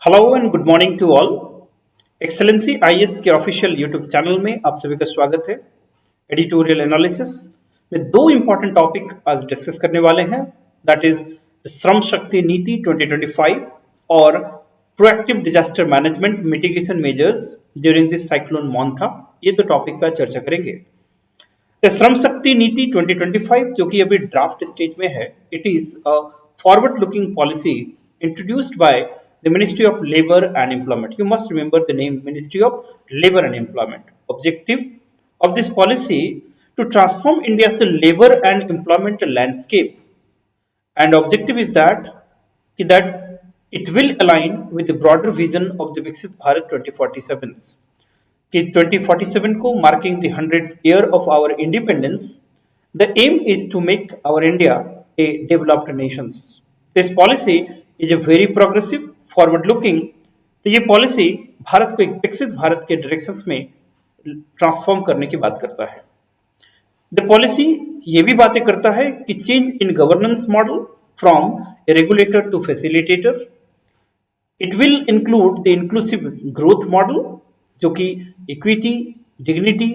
Hello and good morning to all. Excellency IAS के official YouTube channel में आप सभी का स्वागत है। एडिटोरियल एनालिसिस में दो इंपॉर्टेंट टॉपिक आज डिस्कस करने वाले हैं, दैट इज श्रम शक्ति नीति 2025 और proactive disaster management mitigation measures during this cyclone मोंथा। ये दो टॉपिक पर चर्चा करेंगे। श्रम शक्ति नीति 2025 जो कि अभी ड्राफ्ट स्टेज में है, it is a forward looking policy introduced by the Ministry of Labor and Employment. You must remember the name Ministry of Labor and Employment. Objective of this policy to transform India's labor and employment landscape, and objective is that it will align with the broader vision of the Viksit Bharat 2047. कि 2047 को marking the 100th year of our independence, the aim is to make our India a developed nation. This policy is a very progressive, forward looking. तो ये policy Bharat को एक विकसित भारत के directions में transform करने की बात करता है। द पॉलिसी ये भी बातें करता है कि change in governance model from a regulator to facilitator. It will include the inclusive growth model जो कि equity, dignity,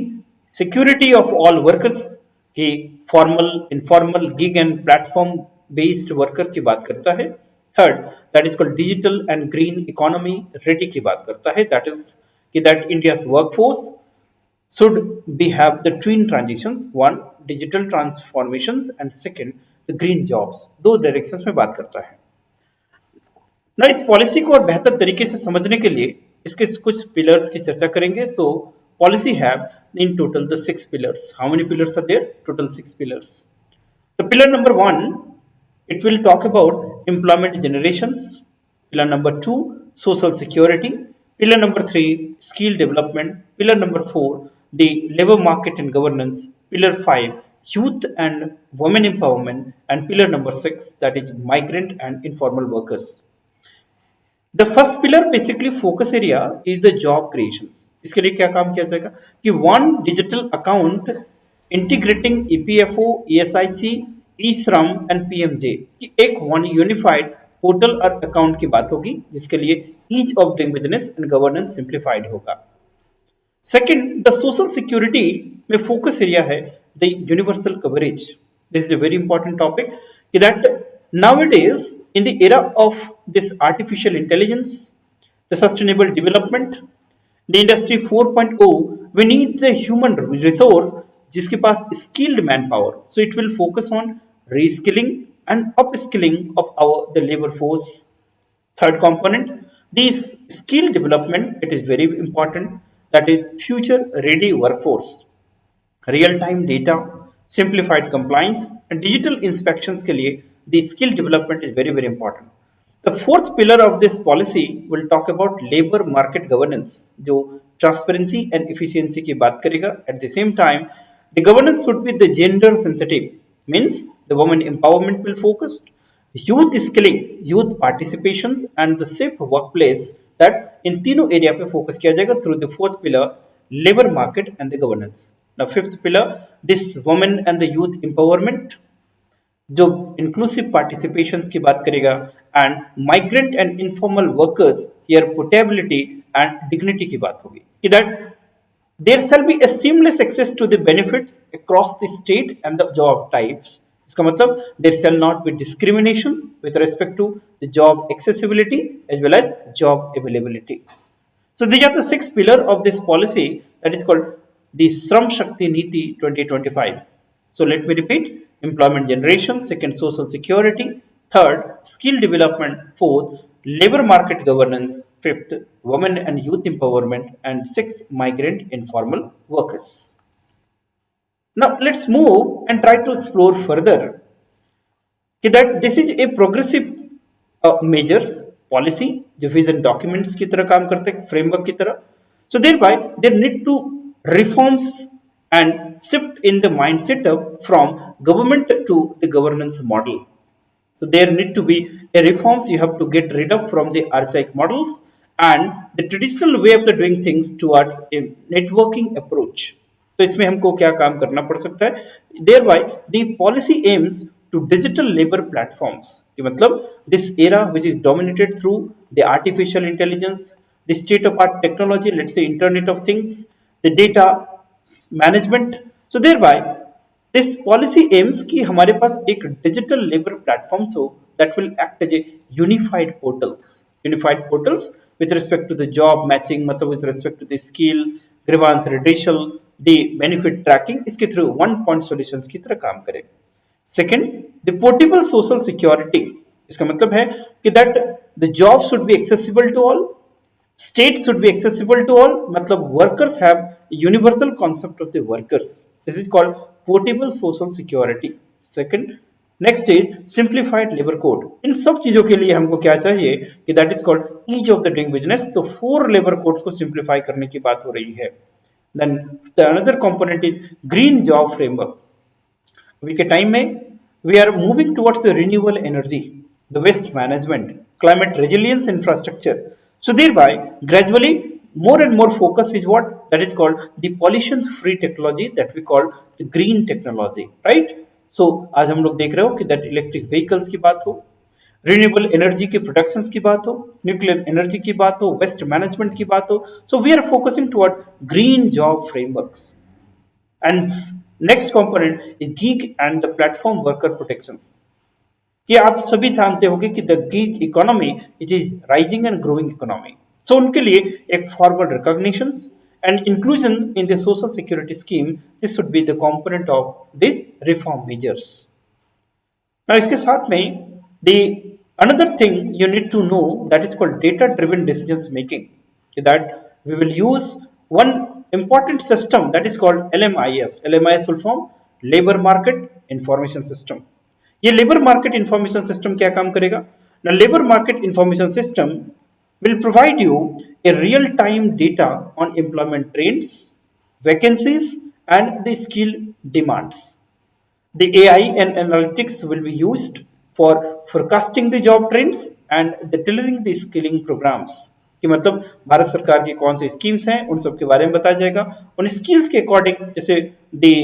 security of all workers की formal, informal, gig and platform based worker की बात करता है। Third, that is called digital and green economy ready की बात करता है, दैट इज कि that India's workforce should be have the twin transitions, one digital transformations and second the green jobs। दो डायरेक्शंस में बात करता है ना। इस पॉलिसी को और बेहतर तरीके से समझने के लिए इसके कुछ पिलर्स की चर्चा करेंगे। So policy have in total the 6 pillars. How many pillars are there? Total 6 pillars. तो pillar number 1, it will talk about employment generations. Pillar number 2, social security. Pillar number 3, skill development. Pillar number 4, the labor market and governance. Pillar 5, youth and women empowerment. And pillar number 6, that is migrant and informal workers. The first pillar basically focus area is the job creations. इसके लिए क्या काम किया जाएगा कि one digital account integrating EPFO, ESIC, ई-श्रम and PMJ की एक वन यूनिफाइड पोर्टल और अकाउंट की बात होगी, जिसके लिए ease of doing business and governance simplified होगा। सेकंड, द सोशल सिक्योरिटी में फोकस एरिया है the universal coverage. This is a very important topic कि that nowadays in the era of this artificial intelligence, the sustainable development, the industry 4.0, we need the human resource जिसके पास skilled man power. So it will focus on reskilling and upskilling of the labor force. Third component, this skill development, it is very important, that is future ready workforce, real time data, simplified compliance and digital inspections के लिए the skill development is very important. The fourth pillar of this policy will talk about labor market governance, जो transparency and efficiency की बात करेगा। At the same time, the governance should be the gender sensitive, means the women empowerment will focus, youth skilling, youth participations and the safe workplace, that in तीनों area पे focus किया जाएगा through the fourth pillar, labor market and the governance. Now fifth pillar, this women and the youth empowerment, जो inclusive participations की बात करेगा, and migrant and informal workers, here portability and dignity की बात होगी कि that there shall be a seamless access to the benefits across the state and the job types. इसका मतलब there shall not be discriminations with respect to the job accessibility as well as job availability. So these are the 6 pillars of this policy that is called the Shram Shakti Niti 2025. So let me repeat: employment generation, second social security, third skill development, fourth labor market governance, fifth women and youth empowerment, and sixth migrant informal workers. Now let's move and try to explore further that this is a progressive measures policy जो vision documents की तरह काम करते हैं, framework की तरह. So thereby there need to reforms and shift in the mindset from government to the governance model. So there need to be a reforms. You have to get rid of from the archaic models and the traditional way of the doing things towards a networking approach. तो इसमें हमको क्या काम करना पड़ सकता है? Thereby the policy aims to digital labor platforms कि मतलब this era which is dominated through the artificial intelligence, the state of art technology, let's say internet of things, the data management. So thereby this policy aims कि हमारे पास एक digital labor platforms हो that will act as a unified portals with respect to the job matching, मतलब with respect to the skill, grievance redressal, the benefit tracking, इसके through one point solutions की तरह काम करे. Second, the portable social security, इसका मतलब है कि that the job should be accessible to all, state should be accessible to all, मतलब workers have universal concept of the workers. This is called portable social security. Second, next is simplified labour code. इन सब चीजों के लिए हमको क्या चाहिए कि that is called ease of the doing business. तो 4 लेबर कोड्स को सिंप्लीफाई करने की बात हो रही है. Then the another component is green job framework. अभी के टाइम में we are moving towards the renewable energy, the waste management, climate resilience infrastructure. So thereby gradually more and more focus is what that is called the pollution free technology that we call the green technology, right? सो आज हम लोग देख रहे हो कि that electric vehicles की बात हो, रिन्यूएबल एनर्जी के प्रोडक्शंस की बात हो, न्यूक्लियर एनर्जी की बात हो, वेस्ट मैनेजमेंट की बात हो. So we are focusing toward green job frameworks. And next component is gig and the platform worker protections. कि आप सभी जानते होंगे कि the gig economy it is rising and growing economy. So उनके लिए एक forward recognitions and inclusion in the social security scheme, this would be the component of these reform measures. Now इसके साथ में the another thing you need to know that is called data driven decisions making, that we will use one important system that is called LMIS. LMIS full form labor market information system. ये labor market information system क्या काम करेगा? Now labor market information system will provide you a real-time data on employment trends, vacancies, and the skill demands. The AI and analytics will be used for forecasting the job trends and the tailoring the skilling programs. कि मतलब भारत सरकार की कौन सी schemes हैं उन सब के बारे में बताया जाएगा. उन स्किल्स के अकॉर्डिंग जैसे the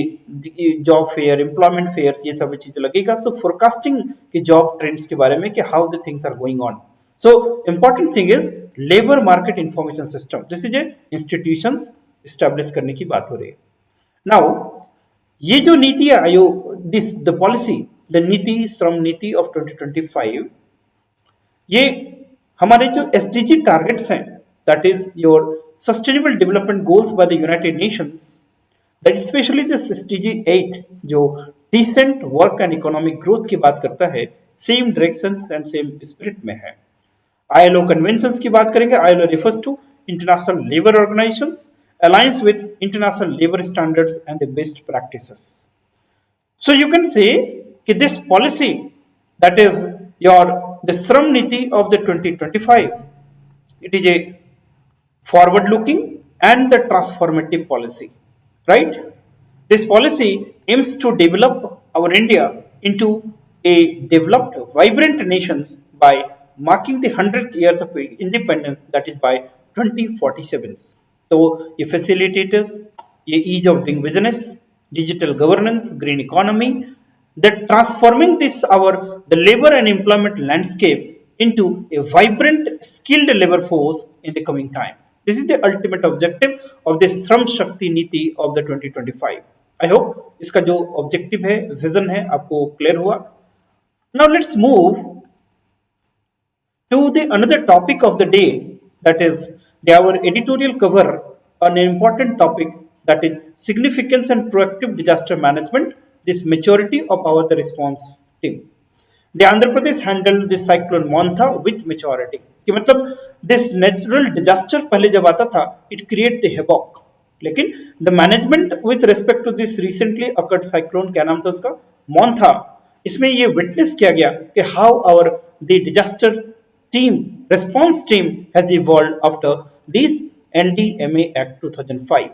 job fair, employment fairs, ये सब चीज लगेगा. सो फोरकास्टिंग की जॉब ट्रेंड्स के बारे में कि how the things are going on. So important thing is labor market information system. This is a institutions establish करने की बात हो रही है. Now ये जो NITI Aayog this the policy the नीति श्रम नीति of 2025 ये हमारे जो SDG targets हैं that is your sustainable development goals by the United Nations, that especially this SDG 8 जो decent work and economic growth की बात करता है, same directions and same spirit में है. ILO कन्वेंशंस की बात करेंगे. ILO refers to international labor organizations aligns with international labor standards and the best practices. So you can say कि this policy that is your the Shram Niti of the 2025, it is a forward looking and the transformative policy, right? This policy aims to develop our India into a developed vibrant nations by marking the 100 years of independence, that is by 2047. तो ये facilitators, ये ease of doing business, digital governance, green economy, that transforming this the labor and employment landscape into a vibrant skilled labor force in the coming time. This is the ultimate objective of this Shram Shakti Niti of the 2025. I hope इसका जो objective है, vision है, आपको clear हुआ. Now let's move to the another topic of the day, that is our editorial cover on an important topic, that is significance and proactive disaster management, this maturity of our the response team. The Andhra Pradesh handled the cyclone Montha with maturity. कि मतलब this natural disaster पहले जब आता था it create the havoc, लेकिन the management with respect to this recently occurred cyclone, क्या नाम था उसका, Montha, इसमें ये witness किया गया कि how our the disaster team response team has evolved after this NDMA Act 2005.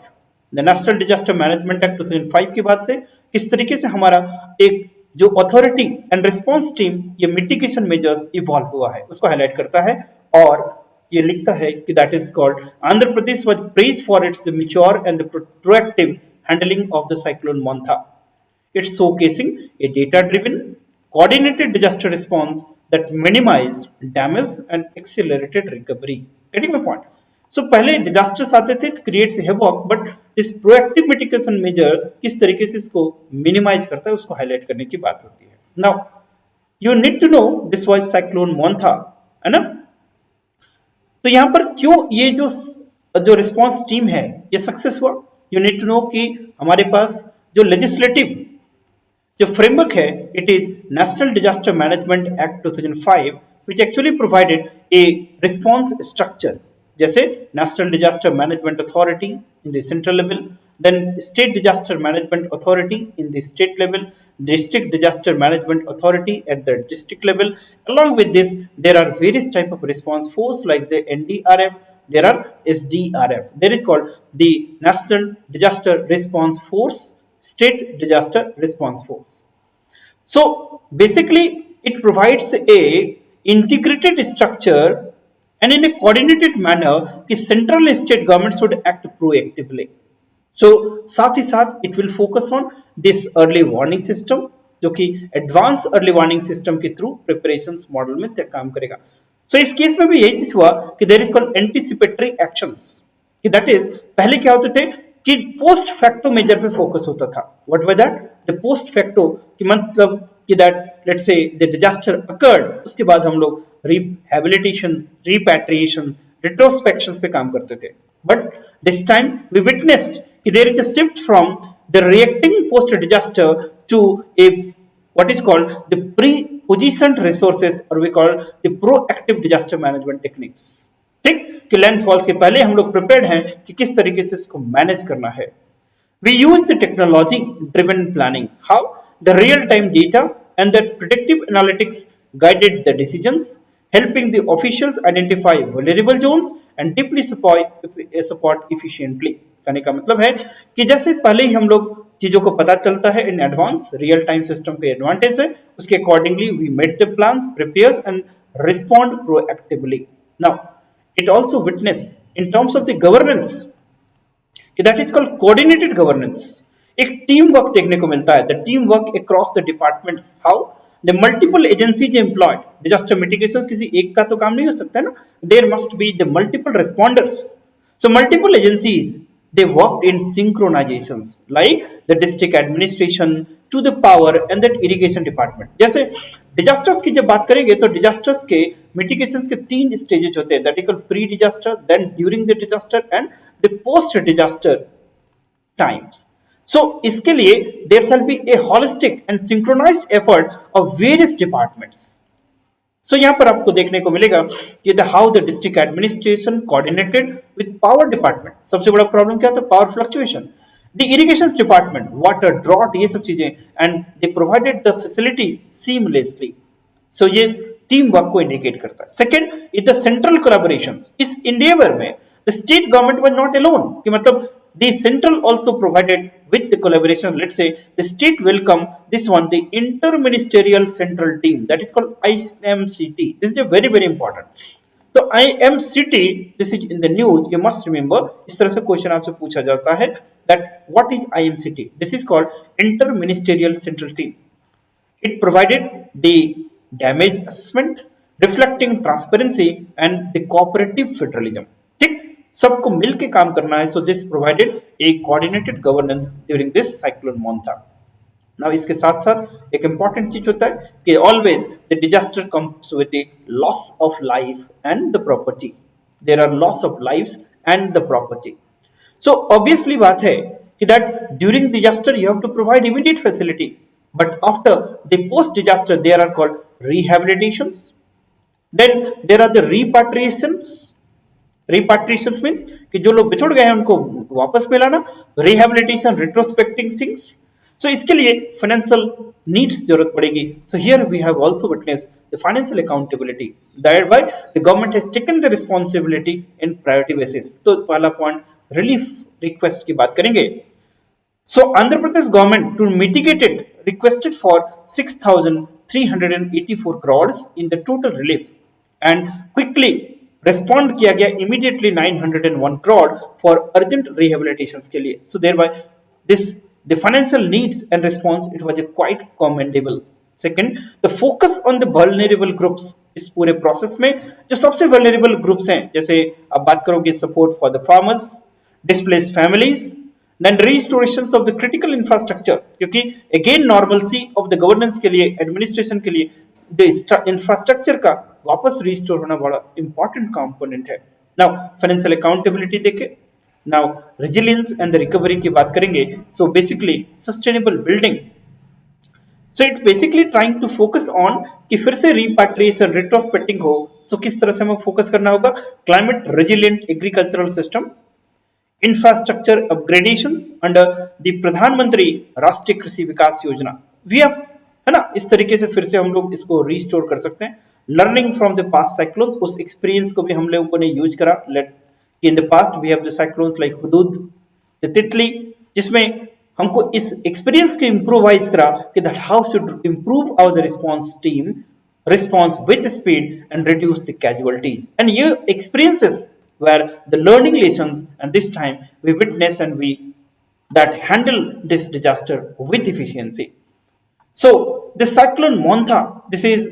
The National Disaster Management Act 2005 के बाद से किस तरीके से हमारा एक जो अथॉरिटी एंड रिस्पॉन्स टीम ये मिटिगेशन मेजर्स इवॉल्व हुआ है उसको हाईलाइट करता है. और ये लिखता है कि that is called Andhra Pradesh was praised for its the mature and the proactive handling of the cyclone मोंथा. It's showcasing a data driven coordinated disaster response that minimized damage and accelerated recovery. Getting my point? So पहले disasters आते थे creates havoc, but this proactive mitigation measure किस तरीके से इसको minimise करता है उसको हाईलाइट करने की बात होती है. Now you need to know this was cyclone Montha, है ना. तो यहां पर क्यों ये जो जो रिस्पांस टीम है ये सक्सेस हुआ. यू नीड टू नो कि हमारे पास जो लेजिस्लेटिव जो फ्रेमवर्क है it is national disaster management act 2005 which actually provided a response structure, जैसे national disaster management authority in the central level, then state disaster management authority in the state level, district disaster management authority at the district level. Along with this there are various type of response force like the NDRF, there are SDRF, there is called the national disaster response force, state disaster response force. So basically it provides a integrated structure and in a coordinated manner कि central and state government should act proactively. So साथ ही साथ it will focus on this early warning system, जो कि advance early warning system के through preparation model में काम करेगा. सो इस केस में भी यही चीज हुआ कि there is called anticipatory actions, कि दैट इज पहले क्या होते थे कि पोस्ट फैक्टो मेजर पे फोकस होता था. What was that? The post facto कि मतलब कि that let's say the disaster occurred, उसके बाद हम लोग रिहैबिलिटेशन, रिपैट्रिएशन, रिट्रोस्पेक्शन पे काम करते थे. But this time we witnessed there is a shift from the reacting post disaster to a what is called the pre-positioned resources, or we call the proactive disaster management techniques. ठीक कि लैंडफॉल्स के पहले हम लोग प्रिपेयर्ड हैं कि किस तरीके से इसको मैनेज करना है. We use the technology driven planning, how the real time data and the predictive analytics guided the decisions, helping the officials identify vulnerable zones and deeply support efficiently. कहने का मतलब है कि जैसे पहले ही हम लोग चीजों को पता चलता है in advance, real time system के एडवांटेज है, उसके accordingly we made the plans, prepares and respond proactively. Now it also witness in terms of the governance, that is called coordinated governance. एक टीम वर्क देखने को मिलता है, the team work across the departments, how the multiple agencies employed. Disaster mitigation किसी एक का तो काम नहीं हो सकता है ना, there must be the multiple responders. So multiple agencies they worked in synchronizations like the district administration to the power and that irrigation department. जैसे डिजास्टर्स की जब बात करेंगे तो डिजास्टर्स के मिटिगेशंस के 3 स्टेजेस होते हैं, that is called pre disaster, then during the disaster and the post disaster times. So इसके लिए there shall be a holistic and synchronised effort of various departments. So यहां पर आपको देखने को मिलेगा कि how the district administration coordinated with power department. सबसे बड़ा प्रॉब्लम क्या था? Power fluctuation. The irrigation department, water drought, ये सब चीजें, and they provided the facility seamlessly. सो ये टीम वर्क को इंडिकेट करता है. Second is the central collaborations. इस इंडियावर में the state government was not alone, कि मतलब the central also provided with the collaboration. Let's say the state welcome this one, the interministerial central team, that is called IMCT. This is a very important. तो IMCT, this is in the news, you must remember. इस तरह से question आपसे पूछा जाता है that what is IMCT? This is called interministerial central team. It provided the damage assessment, reflecting transparency and the cooperative federalism. ठीक, सबको मिलके काम करना है. So this provided a coordinated governance during this cyclone Montha. Now इसके साथ साथ एक इंपॉर्टेंट चीज होता है कि always the disaster comes with the loss of life and the property. There are loss of lives and the property. So obviously बात है कि that during disaster you have to provide immediate facility, but after the post disaster there are called rehabilitations, then there are the रिपैट्रिएशंस. Repatriation means कि जो लोग बिछड़ गए हैं उनको वापस मिलाना, रिहैबिलिटेशन, रिट्रोस्पेक्टिंग थिंग्स. सो इसके लिए फाइनेंशियल नीड्स जरूरत पड़ेगी. So here we have also witness the financial accountability, that by the government has taken the responsibility in priority basis. तो पहला पॉइंट रिलीफ रिक्वेस्ट की बात करेंगे. So Andhra Pradesh government to mitigated requested for 6,384 crores in the total relief and quickly respond किया गया immediately 901 crore for urgent rehabilitation के लिए. So thereby this the financial needs and response it was quite commendable. Second, the focus on the vulnerable groups, इस पूरे process में जो सबसे vulnerable groups हैं, जैसे आप बात करोगे support for the farmers, displaced families, then restorations of the critical infrastructure, क्योंकि again normalcy of the governance के लिए, administration के लिए इंफ्रास्ट्रक्चर का वापस रिस्टोर होना बड़ा इंपॉर्टेंट कंपोनेंट है. नाउ फाइनेंशियल अकाउंटेबिलिटी देखें, now resilience and the recovery की बात करेंगे. So basically sustainable building, so it's basically trying to focus on कि फिर से रिपैट्रिएशन रेट्रोस्पेक्टिंग हो. सो किस तरह से हमें फोकस करना होगा, climate resilient agricultural system, infrastructure upgradations under the Pradhan Mantri Rashtriya कृषि विकास योजना. वी हैव, है ना, इस तरीके से फिर से हम लोग इसको रिस्टोर कर सकते हैं. Learning from the past cyclones, उस एक्सपीरियंस को भी हम लोगों ने यूज करा. Let in the past we have the cyclones like Hudhud, the Titli, जिसमें हमको इस एक्सपीरियंस को इम्प्रोवाइज करा कि that how should improve our response team response with speed and reduce the casualties. And your experiences were the learning lessons, and this time we witness and we that handle this disaster with efficiency. So the cyclone Montha, this is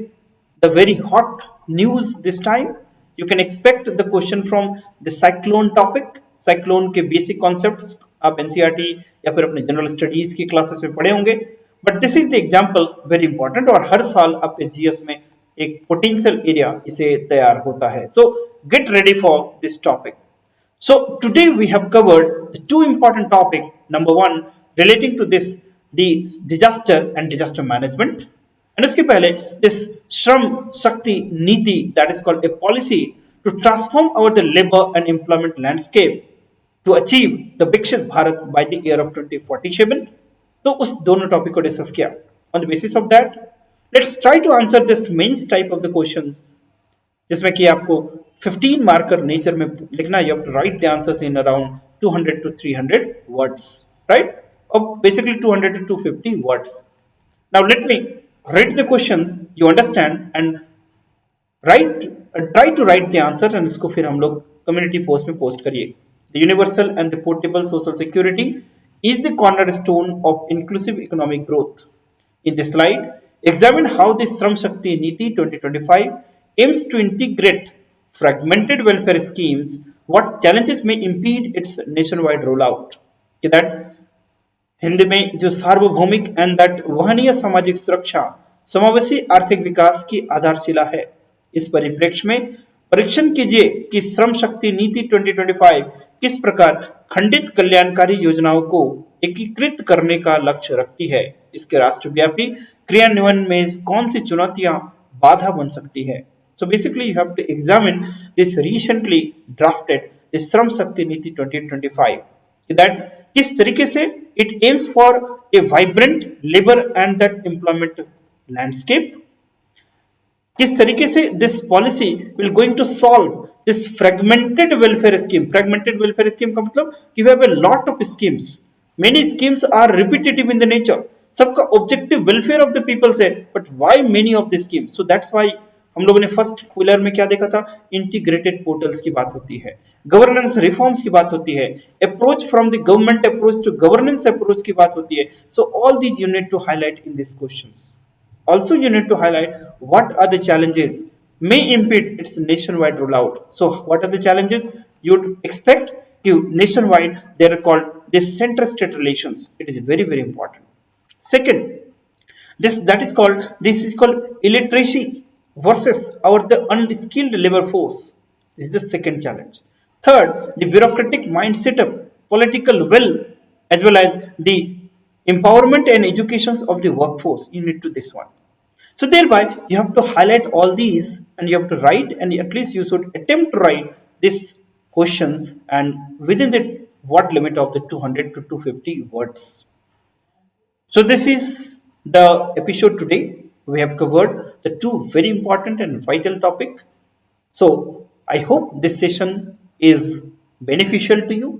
the very hot news this time. You can expect the question from the cyclone topic. cyclone के basic concepts आप NCERT या फिर अपने general studies की classes में पढ़े होंगे, but this is the example very important, और हर साल आपके जीएस में एक पोटेंशियल एरिया इसे तैयार होता है. सो get ready for this topic. So today we have covered the two important topics. Number one, relating to this, the disaster and disaster management. And इसके पहले this Shram Shakti Niti, that is called a policy to transform our the labor and employment landscape to achieve the Vikshit Bharat by the year of 2047. तो उस दोनों topic को discuss किया. On the basis of that, let's try to answer this main type of the questions, जिसमें कि आपको 15 marker nature में लिखना. You have to write the answers in around 200 to 300 words, right, और basically 200 to 250 words. Now let me read the questions, you understand and write, try to write the answer, and इसको फिर हम लोग community post में post करिए. The universal and the portable social security is the cornerstone of inclusive economic growth. In this slide, examine how the Shram Shakti Niti 2025 aims to integrate fragmented welfare schemes. What challenges may impede its nationwide rollout? कि that Hindi में जो सार्वभौमिक and that वहनीय सामाजिक सुरक्षा समावेशी आर्थिक विकास की आधारशिला है. इस परिप्रेक्ष्य में परीक्षण कीजिए कि श्रम शक्ति नीति 2025 किस प्रकार खंडित कल्याणकारी योजनाओं को एकीकृत करने का लक्ष्य रखती है. इसके राष्ट्रव्यापी क्रियान्वयन में कौन सी चुनौतियां बाधा बन सकती है. So basically you have to examine this recently drafted this Shram Shakti Niti 2025, that किस तरीके से it aims for a vibrant labour and that employment landscape. किस तरीके से this policy will going to solve this fragmented welfare scheme. Fragmented welfare scheme का मतलब कि we have a lot of schemes, many schemes are repetitive in the nature. सबका objective welfare of the peoples है, but why many of the schemes. So that's why हम लोगों ने first pillar में क्या देखा था, इंटीग्रेटेड पोर्टल्स की बात होती है, गवर्नेंस रिफॉर्म्स की बात होती है, approach from the government approach to governance approach की बात होती है. So all these you need to highlight in this questions. Also, you need to highlight what are the challenges may impede its nationwide rollout. So, what are the challenges you'd expect? You nationwide, they are called this center-state relations. It is very, very important. Second, this is called illiteracy versus the unskilled labor force. This is the second challenge. Third, the bureaucratic mindset of political will, as well as the empowerment and education of the workforce. You need to this one. So thereby you have to highlight all these, and you have to write, and at least you should attempt to write this question and within the what limit of the 200 to 250 words. So this is the episode today. We have covered the two very important and vital topic. So I hope this session is beneficial to you.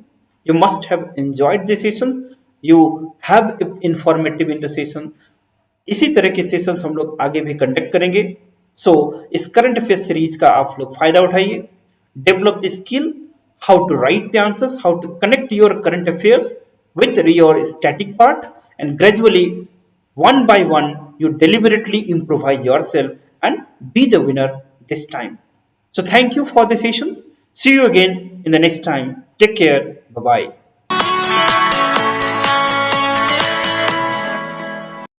You must have enjoyed the sessions. You have informative in the session. इसी तरह के sessions हम लोग आगे भी conduct करेंगे. सो इस current affair series का आप लोग फायदा उठाइए. Develop the skill how to write the answers, how to connect your current affairs with your static part, and gradually one by one you deliberately improvise yourself and be the winner this time. So thank you for the sessions. See you again in the next time. Take care. Bye bye.